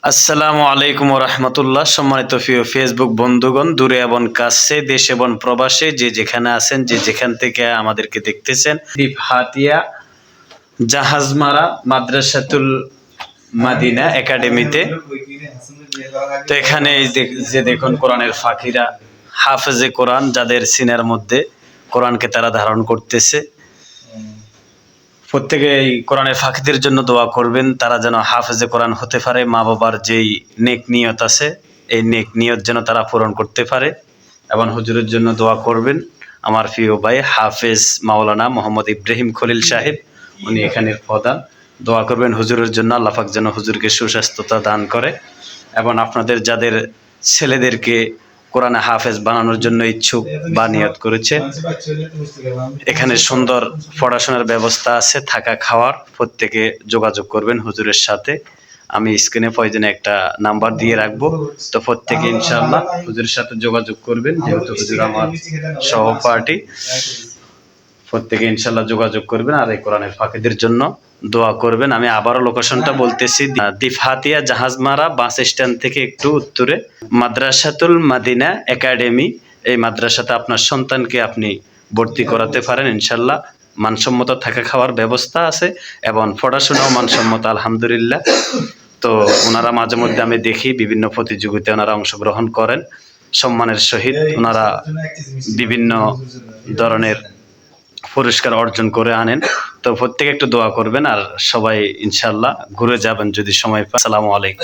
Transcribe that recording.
আসসালামু আলাইকুম রহমতুল্লাহ। সম্মানিত প্রিয় ফেসবুক বন্ধুগণ, দূরে এবং কাছে, দেশ এবং প্রবাসে, যে যেখানে আছেন, যে যেখান থেকে আমাদেরকে দেখতেছেন, হাতিয়া জাহাজমারা মাদ্রাসাতুল মাদিনা একাডেমিতে। তো এখানে যে দেখুন কোরআনের ফাকিরা, হাফেজে কোরআন, যাদের সিনার মধ্যে কোরআনকে তারা ধারণ করতেছে। প্রত্যেকে এই কোরআনের ফাঁকিদের জন্য দোয়া করবেন, তারা যেন হাফেজে কোরআন হতে পারে। মা বাবার যেই নেক নিয়ত আছে, এই নেক নিয়ত যেন তারা পূরণ করতে পারে। এবং হুজুরের জন্য দোয়া করবেন, আমার প্রিয় ভাই হাফেজ মাওলানা মোহাম্মদ ইব্রাহিম খলিল সাহেব, উনি এখানের প্রধান। দোয়া করবেন হুজুরের জন্য, আল্লাহ পাক যেন হুজুরকে সুস্বাস্থ্যতা দান করে। এবং আপনাদের যাদের ছেলেদেরকে কোরআনে হাফেজ বানানোর জন্য ইচ্ছুক বা নিয়ত করেছে, এখানে সুন্দর পড়াশোনার ব্যবস্থা আছে, থাকা খাওয়ার। প্রত্যেকে যোগাযোগ করবেন হুজুরের সাথে। আমি স্ক্রিনে প্রয়োজনে একটা নাম্বার দিয়ে রাখবো, তো প্রত্যেকে ইনশাআল্লাহ হুজুরের সাথে যোগাযোগ করবেন, যেহেতু হুজুর আমার সহপাঠী। প্রত্যেকে ইনশাআল্লাহ যোগাযোগ করবেন আর এই কোরআনের ফাঁকিদের জন্য দোয়া করবেন। আমি আবারও লোকেশনটা বলতেছি, দিফহাতিয়া জাহাজমারা বাস স্ট্যান্ড থেকে একটু উত্তরে মাদ্রাসাতুল মাদিনা একাডেমি। এই মাদ্রাসাতে আপনার সন্তানকে আপনি ভর্তি করাতে পারেন ইনশাআল্লাহ। মানসম্মত থাকা খাওয়ার ব্যবস্থা আছে এবং পড়াশোনাও মানসম্মত, আলহামদুলিল্লাহ। তো ওনারা মাঝে মধ্যে আমি দেখি বিভিন্ন প্রতিযোগিতায় ওনারা অংশগ্রহণ করেন সম্মানের সহিত। ওনারা বিভিন্ন ধরনের পুরস্কার অর্জন করে আনেন। তো প্রত্যেকে একটু দোয়া করবেন আর সবাই ইনশাআল্লাহ ঘুরে যাবেন যদি সময় পান। আসসালামু আলাইকুম।